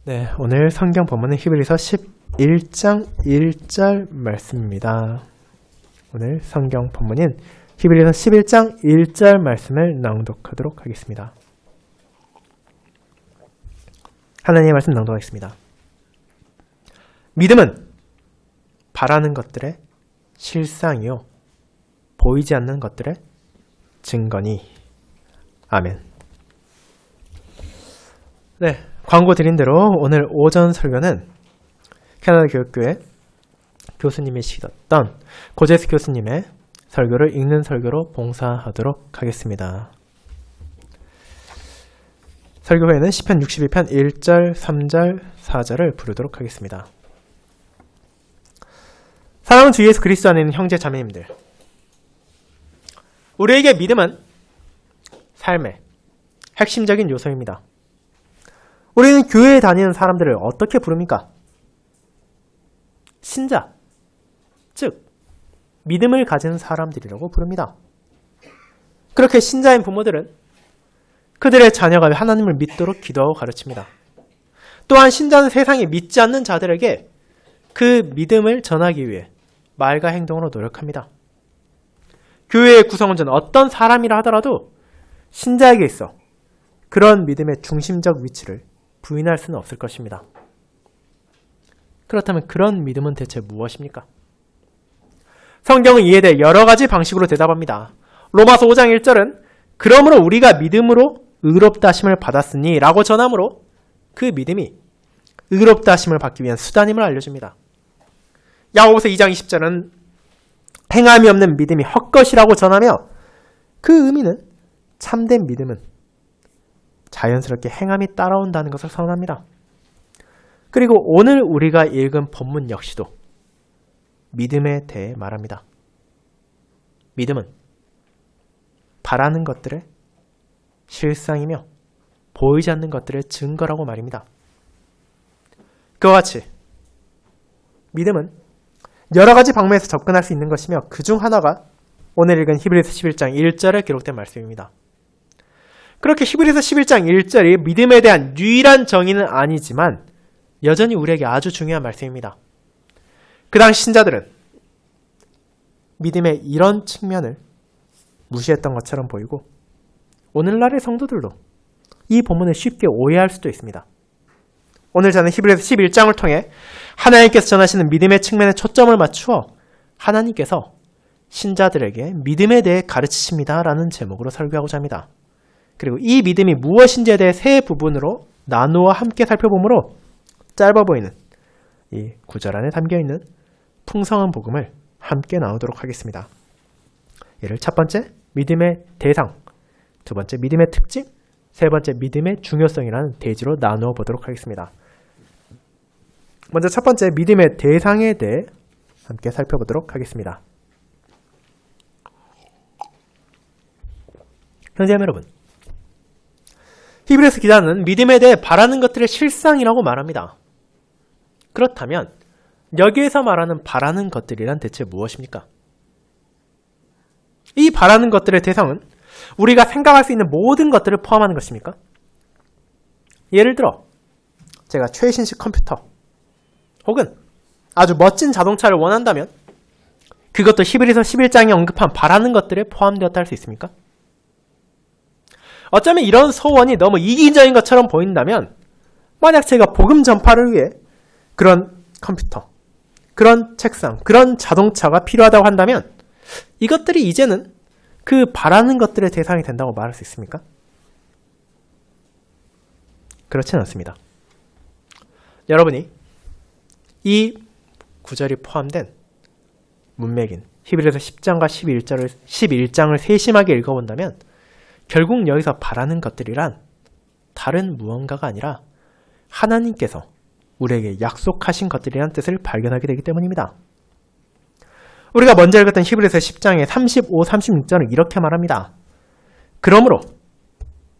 네, 오늘 성경 본문은 히브리서 11장 1절 말씀입니다. 오늘 성경 본문인 히브리서 11장 1절 말씀을 낭독하도록 하겠습니다. 하나님의 말씀 낭독하겠습니다. 믿음은 바라는 것들의 실상이요 보이지 않는 것들의 증거니. 아멘. 네, 광고 드린 대로 오늘 오전 설교는 캐나다 교육교회 교수님이시던 고제스 교수님의 설교를 읽는 설교로 봉사하도록 하겠습니다. 설교 후에는 시편 62편 1절, 3절, 4절을 부르도록 하겠습니다. 사랑하는 주 예수 그리스도 안에 있는 형제 자매님들, 우리에게 믿음은 삶의 핵심적인 요소입니다. 우리는 교회에 다니는 사람들을 어떻게 부릅니까? 신자, 즉 믿음을 가진 사람들이라고 부릅니다. 그렇게 신자인 부모들은 그들의 자녀가 하나님을 믿도록 기도하고 가르칩니다. 또한 신자는 세상에 믿지 않는 자들에게 그 믿음을 전하기 위해 말과 행동으로 노력합니다. 교회의 구성원자는 어떤 사람이라 하더라도 신자에게 있어 그런 믿음의 중심적 위치를 부인할 수는 없을 것입니다. 그렇다면 그런 믿음은 대체 무엇입니까? 성경은 이에 대해 여러 가지 방식으로 대답합니다. 로마서 5장 1절은 그러므로 우리가 믿음으로 의롭다 하심을 받았으니 라고 전함으로 그 믿음이 의롭다 하심을 받기 위한 수단임을 알려줍니다. 야고보서 2장 20절은 행함이 없는 믿음이 헛것이라고 전하며 그 의미는 참된 믿음은 자연스럽게 행함이 따라온다는 것을 선언합니다. 그리고 오늘 우리가 읽은 본문 역시도 믿음에 대해 말합니다. 믿음은 바라는 것들의 실상이며 보이지 않는 것들의 증거라고 말입니다. 그와 같이 믿음은 여러 가지 방면에서 접근할 수 있는 것이며 그 중 하나가 오늘 읽은 히브리서 11장 1절에 기록된 말씀입니다. 그렇게 히브리서 11장 1절이 믿음에 대한 유일한 정의는 아니지만 여전히 우리에게 아주 중요한 말씀입니다. 그 당시 신자들은 믿음의 이런 측면을 무시했던 것처럼 보이고 오늘날의 성도들도 이 본문을 쉽게 오해할 수도 있습니다. 오늘 저는 히브리서 11장을 통해 하나님께서 전하시는 믿음의 측면에 초점을 맞추어 하나님께서 신자들에게 믿음에 대해 가르치십니다 라는 제목으로 설교하고자 합니다. 그리고 이 믿음이 무엇인지에 대해 세 부분으로 나누어 함께 살펴보므로 짧아 보이는 이 구절 안에 담겨있는 풍성한 복음을 함께 나누도록 하겠습니다. 이를 첫 번째 믿음의 대상, 두 번째 믿음의 특징, 세 번째 믿음의 중요성이라는 대지로 나누어 보도록 하겠습니다. 먼저 첫 번째 믿음의 대상에 대해 함께 살펴보도록 하겠습니다. 형제자매 여러분, 히브리서 기자는 믿음에 대해 바라는 것들의 실상이라고 말합니다. 그렇다면 여기에서 말하는 바라는 것들이란 대체 무엇입니까? 이 바라는 것들의 대상은 우리가 생각할 수 있는 모든 것들을 포함하는 것입니까? 예를 들어 제가 최신식 컴퓨터 혹은 아주 멋진 자동차를 원한다면 그것도 히브리서 11장에 언급한 바라는 것들에 포함되었다 할 수 있습니까? 어쩌면 이런 소원이 너무 이기적인 것처럼 보인다면 만약 제가 복음 전파를 위해 그런 컴퓨터, 그런 책상, 그런 자동차가 필요하다고 한다면 이것들이 이제는 그 바라는 것들의 대상이 된다고 말할 수 있습니까? 그렇진 않습니다. 여러분이 이 구절이 포함된 문맥인 히브리서 10장과 11장을 세심하게 읽어본다면 결국 여기서 바라는 것들이란 다른 무언가가 아니라 하나님께서 우리에게 약속하신 것들이란 뜻을 발견하게 되기 때문입니다. 우리가 먼저 읽었던 히브리서 10장의 35, 36절은 이렇게 말합니다. 그러므로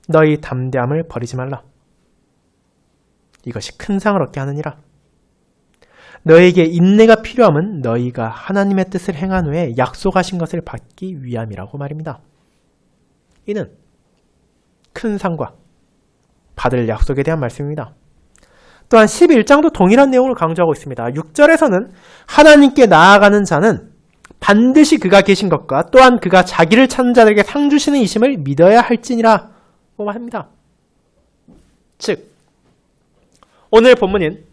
너희 담대함을 버리지 말라. 이것이 큰 상을 얻게 하느니라. 너에게 인내가 필요함은 너희가 하나님의 뜻을 행한 후에 약속하신 것을 받기 위함이라고 말입니다. 이는 큰 상과 받을 약속에 대한 말씀입니다. 또한 11장도 동일한 내용을 강조하고 있습니다. 6절에서는 하나님께 나아가는 자는 반드시 그가 계신 것과 또한 그가 자기를 찾는 자들에게 상 주시는 이심을 믿어야 할지니라 고 합니다. 즉 오늘 본문인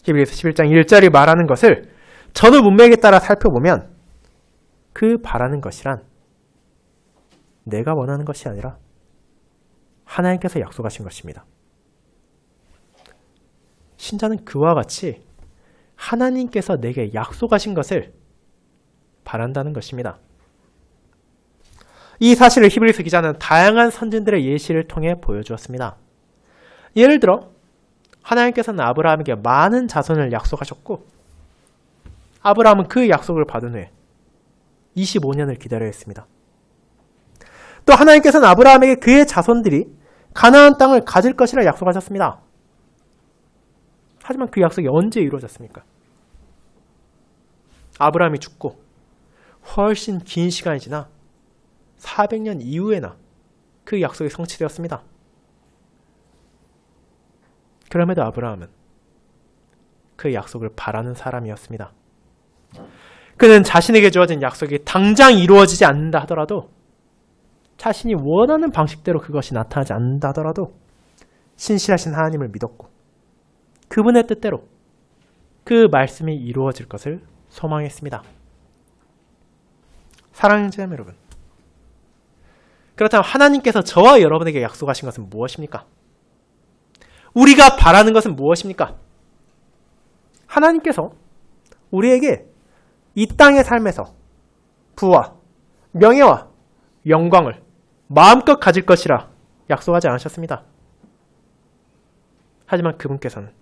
히브리서 11장 1절이 말하는 것을 전후 문맥에 따라 살펴보면 그 바라는 것이란 내가 원하는 것이 아니라 하나님께서 약속하신 것입니다. 신자는 그와 같이 하나님께서 내게 약속하신 것을 바란다는 것입니다. 이 사실을 히브리서 기자는 다양한 선진들의 예시를 통해 보여주었습니다. 예를 들어 하나님께서는 아브라함에게 많은 자손을 약속하셨고 아브라함은 그 약속을 받은 후에 25년을 기다려야 했습니다. 또 하나님께서는 아브라함에게 그의 자손들이 가나안 땅을 가질 것이라 약속하셨습니다. 하지만 그 약속이 언제 이루어졌습니까? 아브라함이 죽고 훨씬 긴 시간이 지나 400년 이후에나 그 약속이 성취되었습니다. 그럼에도 아브라함은 그 약속을 바라는 사람이었습니다. 그는 자신에게 주어진 약속이 당장 이루어지지 않는다 하더라도 자신이 원하는 방식대로 그것이 나타나지 않는다 하더라도 신실하신 하나님을 믿었고 그분의 뜻대로 그 말씀이 이루어질 것을 소망했습니다. 사랑하는 자매 여러분, 그렇다면 하나님께서 저와 여러분에게 약속하신 것은 무엇입니까? 우리가 바라는 것은 무엇입니까? 하나님께서 우리에게 이 땅의 삶에서 부와 명예와 영광을 마음껏 가질 것이라 약속하지 않으셨습니다. 하지만 그분께서는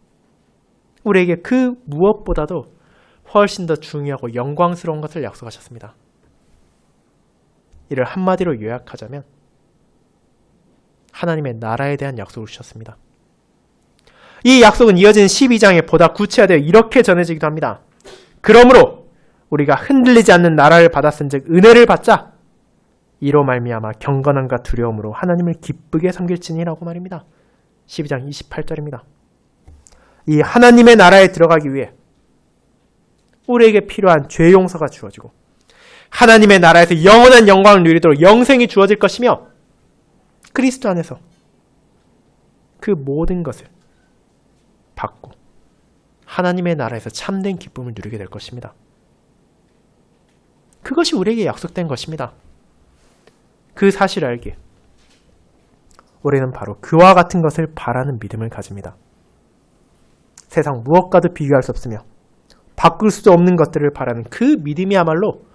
우리에게 그 무엇보다도 훨씬 더 중요하고 영광스러운 것을 약속하셨습니다. 이를 한마디로 요약하자면 하나님의 나라에 대한 약속을 주셨습니다. 이 약속은 이어진 12장에 보다 구체화되어 이렇게 전해지기도 합니다. 그러므로 우리가 흔들리지 않는 나라를 받았은즉 은혜를 받자. 이로 말미암아 경건함과 두려움으로 하나님을 기쁘게 섬길지니라고 말입니다. 12장 28절입니다. 이 하나님의 나라에 들어가기 위해 우리에게 필요한 죄 용서가 주어지고 하나님의 나라에서 영원한 영광을 누리도록 영생이 주어질 것이며 그리스도 안에서 그 모든 것을 받고 하나님의 나라에서 참된 기쁨을 누리게 될 것입니다. 그것이 우리에게 약속된 것입니다. 그 사실을 알기에 우리는 바로 그와 같은 것을 바라는 믿음을 가집니다. 세상 무엇과도 비교할 수 없으며 바꿀 수도 없는 것들을 바라는 그 믿음이야말로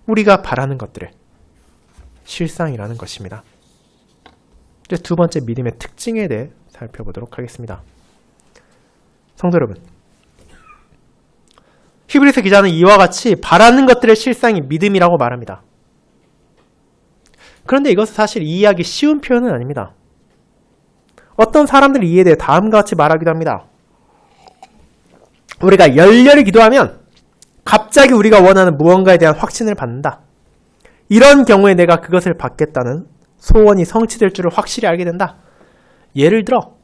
우리가 바라는 것들의 실상이라는 것입니다. 이제 두 번째 믿음의 특징에 대해 살펴보도록 하겠습니다. 성도 여러분, 히브리서 기자는 이와 같이 바라는 것들의 실상이 믿음이라고 말합니다. 그런데 이것은 사실 이해하기 쉬운 표현은 아닙니다. 어떤 사람들이 이에 대해 다음과 같이 말하기도 합니다. 우리가 열렬히 기도하면 갑자기 우리가 원하는 무언가에 대한 확신을 받는다. 이런 경우에 내가 그것을 받겠다는 소원이 성취될 줄을 확실히 알게 된다. 예를 들어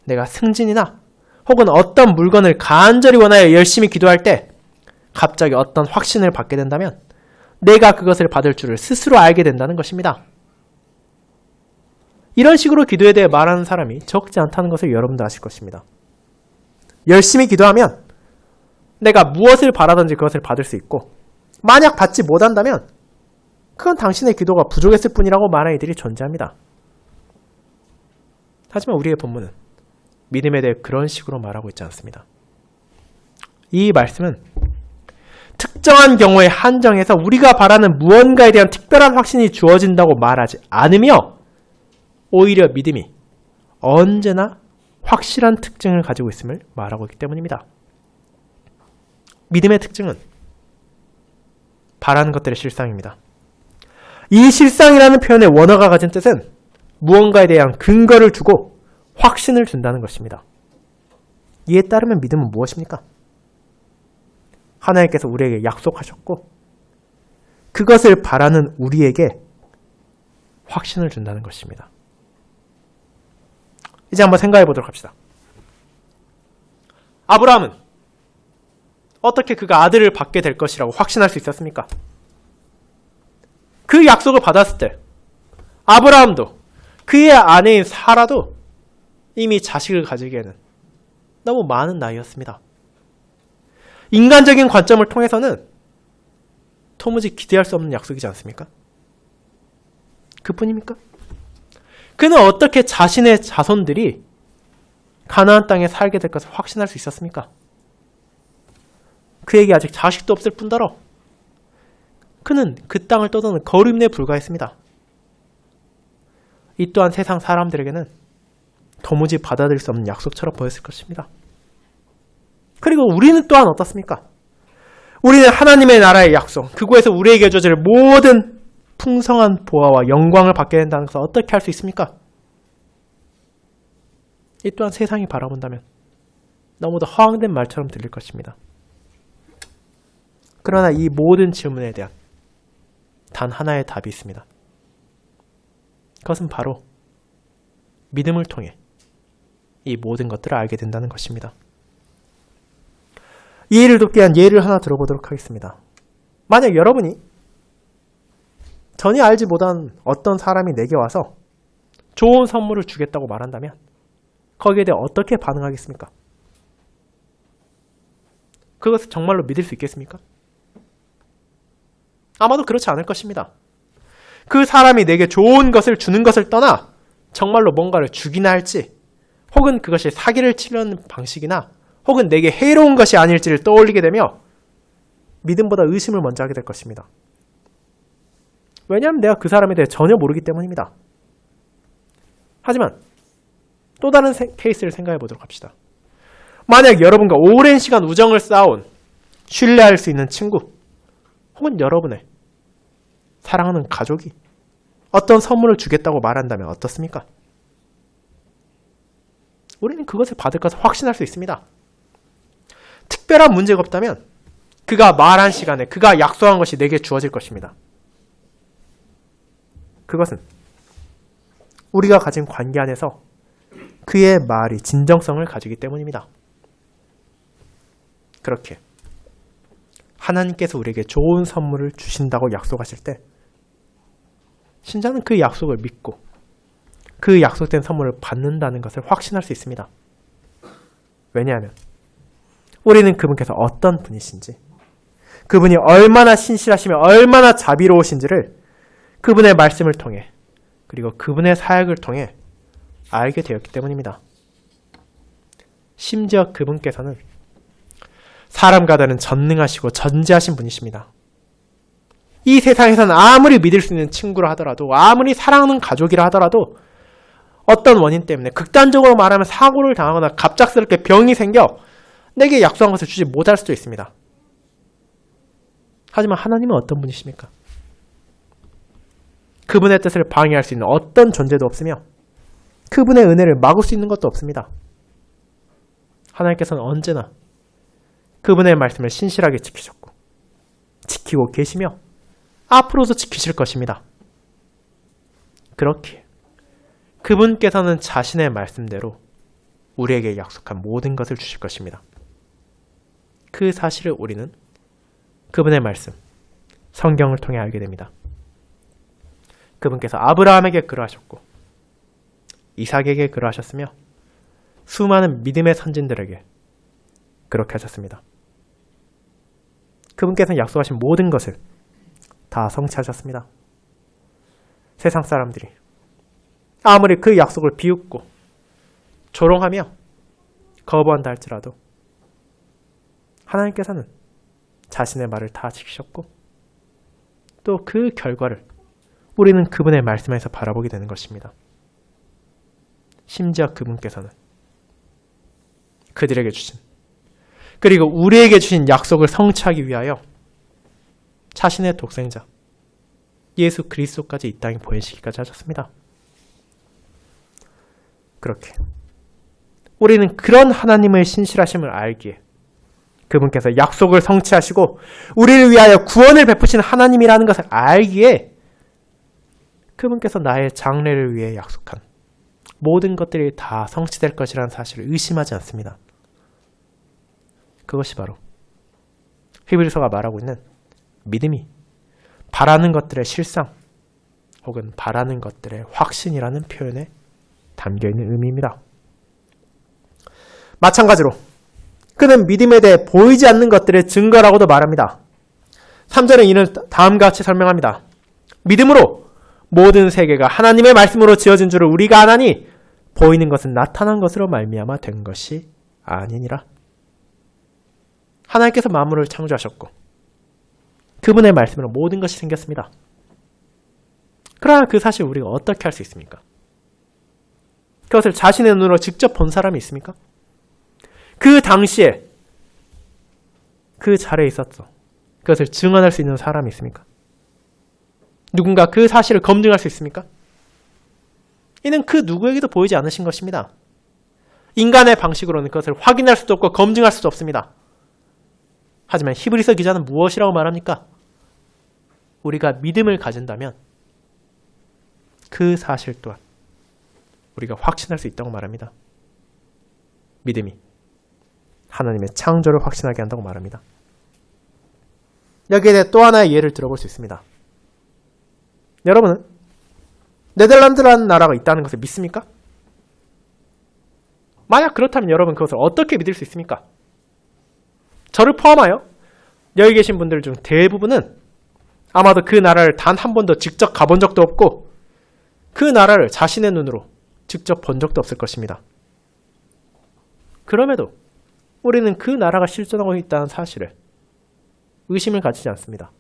내가 승진이나 혹은 어떤 물건을 간절히 원하여 열심히 기도할 때 갑자기 어떤 확신을 받게 된다면 내가 그것을 받을 줄을 스스로 알게 된다는 것입니다. 이런 식으로 기도에 대해 말하는 사람이 적지 않다는 것을 여러분도 아실 것입니다. 열심히 기도하면 내가 무엇을 바라든지 그것을 받을 수 있고 만약 받지 못한다면 그건 당신의 기도가 부족했을 뿐이라고 말하는 이들이 존재합니다. 하지만 우리의 본문은 믿음에 대해 그런 식으로 말하고 있지 않습니다. 이 말씀은 특정한 경우에 한정해서 우리가 바라는 무언가에 대한 특별한 확신이 주어진다고 말하지 않으며 오히려 믿음이 언제나 확실한 특징을 가지고 있음을 말하고 있기 때문입니다. 믿음의 특징은 바라는 것들의 실상입니다. 이 실상이라는 표현의 원어가 가진 뜻은 무언가에 대한 근거를 두고 확신을 준다는 것입니다. 이에 따르면 믿음은 무엇입니까? 하나님께서 우리에게 약속하셨고 그것을 바라는 우리에게 확신을 준다는 것입니다. 이제 한번 생각해 보도록 합시다. 아브라함은 어떻게 그가 아들을 받게 될 것이라고 확신할 수 있었습니까? 그 약속을 받았을 때 아브라함도 그의 아내인 사라도 이미 자식을 가지기에는 너무 많은 나이였습니다. 인간적인 관점을 통해서는 도무지 기대할 수 없는 약속이지 않습니까? 그뿐입니까? 그는 어떻게 자신의 자손들이 가나안 땅에 살게 될 것을 확신할 수 있었습니까? 그에게 아직 자식도 없을 뿐더러 그는 그 땅을 떠도는 거류민에 불과했습니다. 이 또한 세상 사람들에게는 도무지 받아들일 수 없는 약속처럼 보였을 것입니다. 그리고 우리는 또한 어떻습니까? 우리는 하나님의 나라의 약속, 그곳에서 우리에게 주어질 모든 풍성한 보화와 영광을 받게 된다는 것을 어떻게 할 수 있습니까? 이 또한 세상이 바라본다면 너무도 허황된 말처럼 들릴 것입니다. 그러나 이 모든 질문에 대한 단 하나의 답이 있습니다. 그것은 바로 믿음을 통해 이 모든 것들을 알게 된다는 것입니다. 이해를 돕기 위한 예를 하나 들어보도록 하겠습니다. 만약 여러분이 전혀 알지 못한 어떤 사람이 내게 와서 좋은 선물을 주겠다고 말한다면 거기에 대해 어떻게 반응하겠습니까? 그것을 정말로 믿을 수 있겠습니까? 아마도 그렇지 않을 것입니다. 그 사람이 내게 좋은 것을 주는 것을 떠나 정말로 뭔가를 주기나 할지, 혹은 그것이 사기를 치려는 방식이나 혹은 내게 해로운 것이 아닐지를 떠올리게 되며 믿음보다 의심을 먼저 하게 될 것입니다. 왜냐하면 내가 그 사람에 대해 전혀 모르기 때문입니다. 하지만 또 다른 케이스를 생각해 보도록 합시다. 만약 여러분과 오랜 시간 우정을 쌓아온 신뢰할 수 있는 친구, 혹은 여러분의 사랑하는 가족이 어떤 선물을 주겠다고 말한다면 어떻습니까? 우리는 그것을 받을 것을 확신할 수 있습니다. 특별한 문제가 없다면 그가 말한 시간에 그가 약속한 것이 내게 주어질 것입니다. 그것은 우리가 가진 관계 안에서 그의 말이 진정성을 가지기 때문입니다. 그렇게 하나님께서 우리에게 좋은 선물을 주신다고 약속하실 때 신자는 그 약속을 믿고 그 약속된 선물을 받는다는 것을 확신할 수 있습니다. 왜냐하면 우리는 그분께서 어떤 분이신지, 그분이 얼마나 신실하시며 얼마나 자비로우신지를 그분의 말씀을 통해, 그리고 그분의 사역을 통해 알게 되었기 때문입니다. 심지어 그분께서는 사람과 다른 전능하시고 전지하신 분이십니다. 이 세상에서는 아무리 믿을 수 있는 친구라 하더라도, 아무리 사랑하는 가족이라 하더라도 어떤 원인 때문에 극단적으로 말하면 사고를 당하거나 갑작스럽게 병이 생겨 내게 약속한 것을 주지 못할 수도 있습니다. 하지만 하나님은 어떤 분이십니까? 그분의 뜻을 방해할 수 있는 어떤 존재도 없으며 그분의 은혜를 막을 수 있는 것도 없습니다. 하나님께서는 언제나 그분의 말씀을 신실하게 지키셨고 지키고 계시며 앞으로도 지키실 것입니다. 그렇기에 그분께서는 자신의 말씀대로 우리에게 약속한 모든 것을 주실 것입니다. 그 사실을 우리는 그분의 말씀, 성경을 통해 알게 됩니다. 그분께서 아브라함에게 그러하셨고 이삭에게 그러하셨으며 수많은 믿음의 선진들에게 그렇게 하셨습니다. 그분께서는 약속하신 모든 것을 다 성취하셨습니다. 세상 사람들이 아무리 그 약속을 비웃고 조롱하며 거부한다 할지라도 하나님께서는 자신의 말을 다 지키셨고 또 그 결과를 우리는 그분의 말씀에서 바라보게 되는 것입니다. 심지어 그분께서는 그들에게 주신, 그리고 우리에게 주신 약속을 성취하기 위하여 자신의 독생자 예수 그리스도까지 이 땅에 보내시기까지 하셨습니다. 그렇게 우리는 그런 하나님의 신실하심을 알기에 그분께서 약속을 성취하시고 우리를 위하여 구원을 베푸신 하나님이라는 것을 알기에 그분께서 나의 장래를 위해 약속한 모든 것들이 다 성취될 것이라는 사실을 의심하지 않습니다. 그것이 바로 히브리서가 말하고 있는 믿음이 바라는 것들의 실상 혹은 바라는 것들의 확신이라는 표현에 담겨있는 의미입니다. 마찬가지로 그는 믿음에 대해 보이지 않는 것들의 증거라고도 말합니다. 3절에 이는 다음과 같이 설명합니다. 믿음으로 모든 세계가 하나님의 말씀으로 지어진 줄을 우리가 아나니 보이는 것은 나타난 것으로 말미암아 된 것이 아니니라. 하나님께서 만물을 창조하셨고 그분의 말씀으로 모든 것이 생겼습니다. 그러나 그 사실 우리가 어떻게 할 수 있습니까? 그것을 자신의 눈으로 직접 본 사람이 있습니까? 그 당시에 그 자리에 있었어. 그것을 증언할 수 있는 사람이 있습니까? 누군가 그 사실을 검증할 수 있습니까? 이는 그 누구에게도 보이지 않으신 것입니다. 인간의 방식으로는 그것을 확인할 수도 없고 검증할 수도 없습니다. 하지만 히브리서 기자는 무엇이라고 말합니까? 우리가 믿음을 가진다면 그 사실 또한 우리가 확신할 수 있다고 말합니다. 믿음이 하나님의 창조를 확신하게 한다고 말합니다. 여기에 대해 또 하나의 예를 들어볼 수 있습니다. 여러분은 네덜란드라는 나라가 있다는 것을 믿습니까? 만약 그렇다면 여러분 그것을 어떻게 믿을 수 있습니까? 저를 포함하여 여기 계신 분들 중 대부분은 아마도 그 나라를 단 한 번도 직접 가본 적도 없고 그 나라를 자신의 눈으로 직접 본 적도 없을 것입니다. 그럼에도 우리는 그 나라가 실존하고 있다는 사실에 의심을 가지지 않습니다.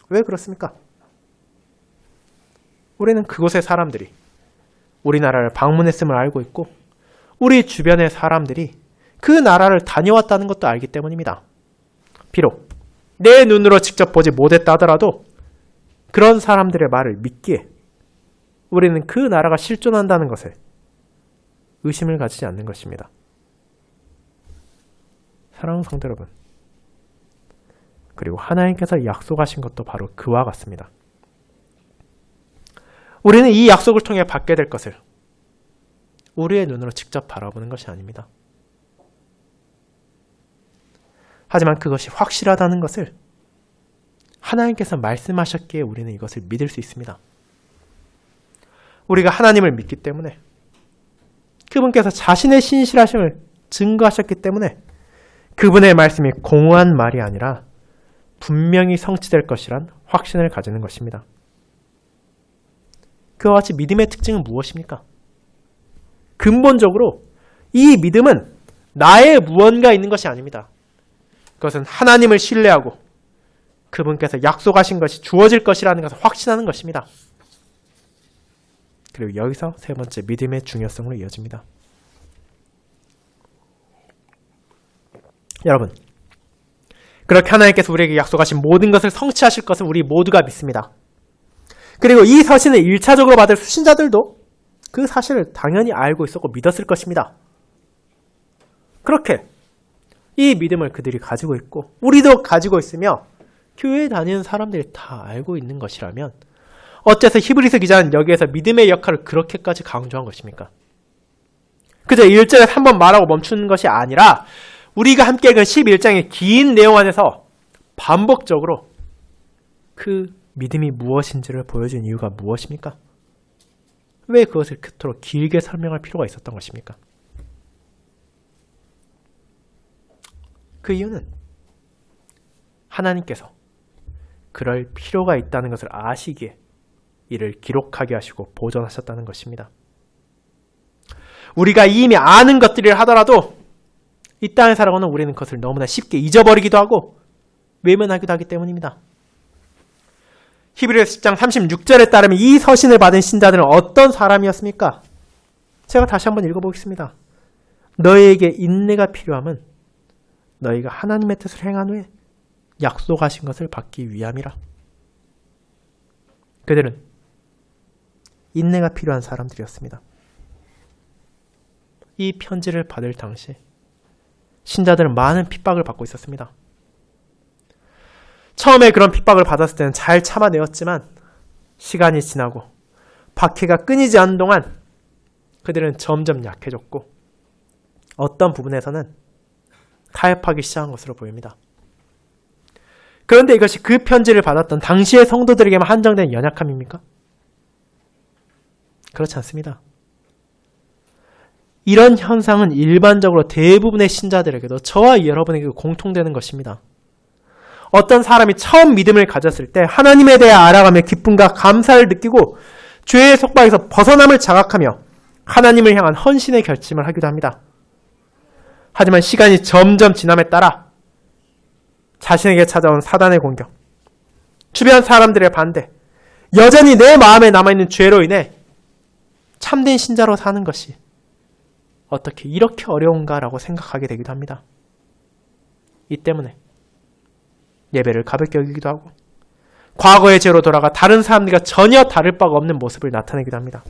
왜 그렇습니까? 우리는 그곳의 사람들이 우리나라를 방문했음을 알고 있고 우리 주변의 사람들이 그 나라를 다녀왔다는 것도 알기 때문입니다. 비록 내 눈으로 직접 보지 못했다 하더라도 그런 사람들의 말을 믿기에 우리는 그 나라가 실존한다는 것에 의심을 가지지 않는 것입니다. 사랑하는 성도 여러분, 그리고 하나님께서 약속하신 것도 바로 그와 같습니다. 우리는 이 약속을 통해 받게 될 것을 우리의 눈으로 직접 바라보는 것이 아닙니다. 하지만 그것이 확실하다는 것을 하나님께서 말씀하셨기에 우리는 이것을 믿을 수 있습니다. 우리가 하나님을 믿기 때문에 그분께서 자신의 신실하심을 증거하셨기 때문에 그분의 말씀이 공허한 말이 아니라 분명히 성취될 것이란 확신을 가지는 것입니다. 그와 같이 믿음의 특징은 무엇입니까? 근본적으로 이 믿음은 나의 무언가 있는 것이 아닙니다. 그것은 하나님을 신뢰하고 그분께서 약속하신 것이 주어질 것이라는 것을 확신하는 것입니다. 그리고 여기서 세 번째 믿음의 중요성으로 이어집니다. 여러분, 그렇게 하나님께서 우리에게 약속하신 모든 것을 성취하실 것을 우리 모두가 믿습니다. 그리고 이 서신을 1차적으로 받을 수신자들도 그 사실을 당연히 알고 있었고 믿었을 것입니다. 그렇게 이 믿음을 그들이 가지고 있고 우리도 가지고 있으며 교회에 다니는 사람들이 다 알고 있는 것이라면 어째서 히브리서 기자는 여기에서 믿음의 역할을 그렇게까지 강조한 것입니까? 그저 1절에 한 번 말하고 멈추는 것이 아니라 우리가 함께 읽은 11장의 긴 내용 안에서 반복적으로 그 믿음이 무엇인지를 보여준 이유가 무엇입니까? 왜 그것을 그토록 길게 설명할 필요가 있었던 것입니까? 그 이유는 하나님께서 그럴 필요가 있다는 것을 아시기에 이를 기록하게 하시고 보존하셨다는 것입니다. 우리가 이미 아는 것들이라 하더라도 이 땅에 살아가는 우리는 그것을 너무나 쉽게 잊어버리기도 하고 외면하기도 하기 때문입니다. 히브리서 10장 36절에 따르면 이 서신을 받은 신자들은 어떤 사람이었습니까? 제가 다시 한번 읽어보겠습니다. 너희에게 인내가 필요함은 너희가 하나님의 뜻을 행한 후에 약속하신 것을 받기 위함이라. 그들은 인내가 필요한 사람들이었습니다. 이 편지를 받을 당시 신자들은 많은 핍박을 받고 있었습니다. 처음에 그런 핍박을 받았을 때는 잘 참아내었지만 시간이 지나고 박해가 끊이지 않는 동안 그들은 점점 약해졌고 어떤 부분에서는 타협하기 시작한 것으로 보입니다. 그런데 이것이 그 편지를 받았던 당시의 성도들에게만 한정된 연약함입니까? 그렇지 않습니다. 이런 현상은 일반적으로 대부분의 신자들에게도 저와 여러분에게 공통되는 것입니다. 어떤 사람이 처음 믿음을 가졌을 때 하나님에 대해 알아가며 기쁨과 감사를 느끼고 죄의 속박에서 벗어남을 자각하며 하나님을 향한 헌신의 결심을 하기도 합니다. 하지만 시간이 점점 지남에 따라 자신에게 찾아온 사단의 공격, 주변 사람들의 반대, 여전히 내 마음에 남아있는 죄로 인해 참된 신자로 사는 것이 어떻게 이렇게 어려운가라고 생각하게 되기도 합니다. 이 때문에 예배를 가볍게 여기기도 하고 과거의 죄로 돌아가 다른 사람들과 전혀 다를 바가 없는 모습을 나타내기도 합니다.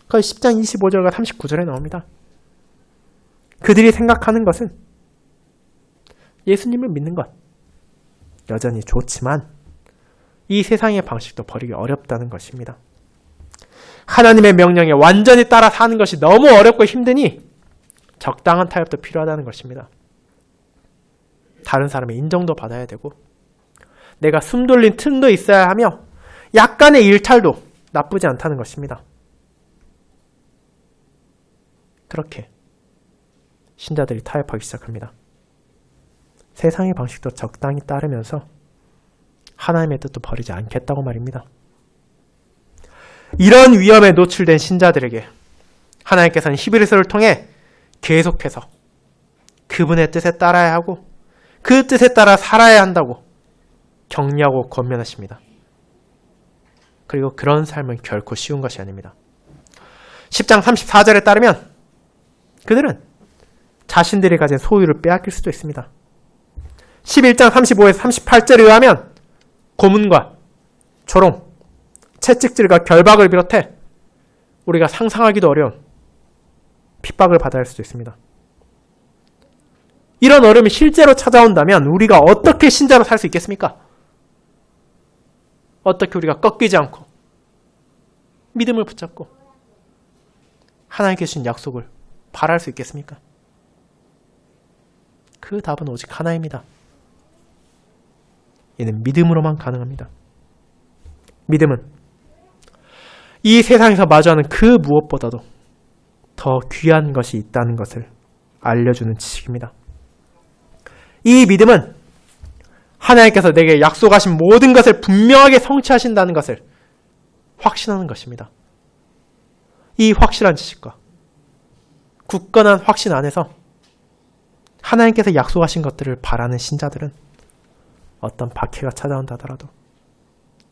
그걸 10장 25절과 39절에 나옵니다. 그들이 생각하는 것은 예수님을 믿는 것 여전히 좋지만 이 세상의 방식도 버리기 어렵다는 것입니다. 하나님의 명령에 완전히 따라 사는 것이 너무 어렵고 힘드니 적당한 타협도 필요하다는 것입니다. 다른 사람의 인정도 받아야 되고 내가 숨 돌린 틈도 있어야 하며 약간의 일탈도 나쁘지 않다는 것입니다. 그렇게 신자들이 타협하기 시작합니다. 세상의 방식도 적당히 따르면서 하나님의 뜻도 버리지 않겠다고 말입니다. 이런 위험에 노출된 신자들에게 하나님께서는 히브리서를 통해 계속해서 그분의 뜻에 따라야 하고 그 뜻에 따라 살아야 한다고 격려하고 권면하십니다. 그리고 그런 삶은 결코 쉬운 것이 아닙니다. 10장 34절에 따르면 그들은 자신들이 가진 소유를 빼앗길 수도 있습니다. 11장 35에서 38절에 의하면 고문과 조롱, 채찍질과 결박을 비롯해 우리가 상상하기도 어려운 핍박을 받아야 할 수도 있습니다. 이런 어려움이 실제로 찾아온다면 우리가 어떻게 신자로 살 수 있겠습니까? 어떻게 우리가 꺾이지 않고 믿음을 붙잡고 하나님께 주신 약속을 바랄 수 있겠습니까? 그 답은 오직 하나입니다. 이는 믿음으로만 가능합니다. 믿음은 이 세상에서 마주하는 그 무엇보다도 더 귀한 것이 있다는 것을 알려주는 지식입니다. 이 믿음은 하나님께서 내게 약속하신 모든 것을 분명하게 성취하신다는 것을 확신하는 것입니다. 이 확실한 지식과 굳건한 확신 안에서 하나님께서 약속하신 것들을 바라는 신자들은 어떤 박해가 찾아온다 하더라도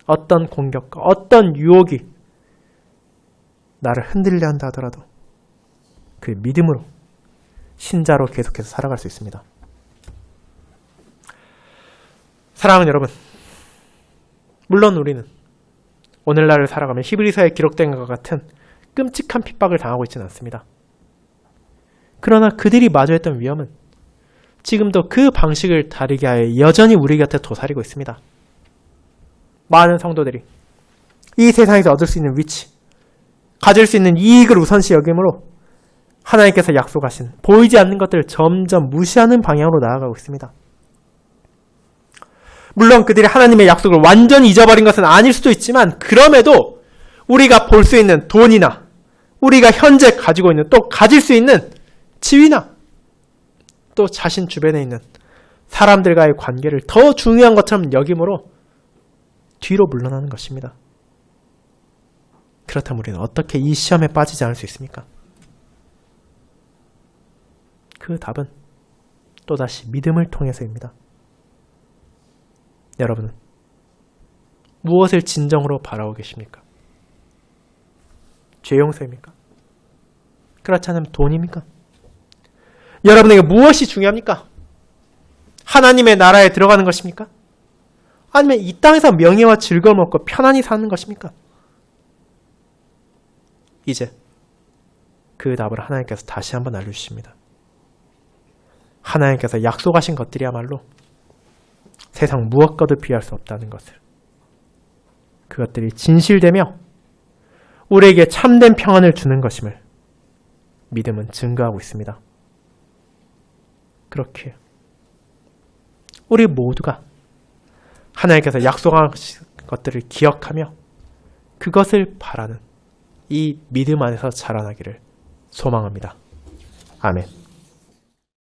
어떤 공격과 어떤 유혹이 나를 흔들려 한다 하더라도 그 믿음으로 신자로 계속해서 살아갈 수 있습니다. 사랑하는 여러분, 물론 우리는 오늘날을 살아가며 히브리서에 기록된 것과 같은 끔찍한 핍박을 당하고 있지는 않습니다. 그러나 그들이 마주했던 위험은 지금도 그 방식을 다르게 하여 여전히 우리 곁에 도사리고 있습니다. 많은 성도들이 이 세상에서 얻을 수 있는 위치, 가질 수 있는 이익을 우선시 여김으로 하나님께서 약속하신 보이지 않는 것들을 점점 무시하는 방향으로 나아가고 있습니다. 물론 그들이 하나님의 약속을 완전히 잊어버린 것은 아닐 수도 있지만 그럼에도 우리가 볼 수 있는 돈이나 우리가 현재 가지고 있는 또 가질 수 있는 지위나 또 자신 주변에 있는 사람들과의 관계를 더 중요한 것처럼 여김으로 뒤로 물러나는 것입니다. 그렇다면 우리는 어떻게 이 시험에 빠지지 않을 수 있습니까? 그 답은 또다시 믿음을 통해서입니다. 여러분은 무엇을 진정으로 바라고 계십니까? 죄 용서입니까? 그렇지 않으면 돈입니까? 여러분에게 무엇이 중요합니까? 하나님의 나라에 들어가는 것입니까? 아니면 이 땅에서 명예와 즐거움을 얻고 편안히 사는 것입니까? 이제 그 답을 하나님께서 다시 한번 알려주십니다. 하나님께서 약속하신 것들이야말로 세상 무엇과도 비할 수 없다는 것을, 그것들이 진실되며 우리에게 참된 평안을 주는 것임을 믿음은 증거하고 있습니다. 그렇게 우리 모두가 하나님께서 약속하신 것들을 기억하며 그것을 바라는 이 믿음 안에서 자라나기를 소망합니다. 아멘.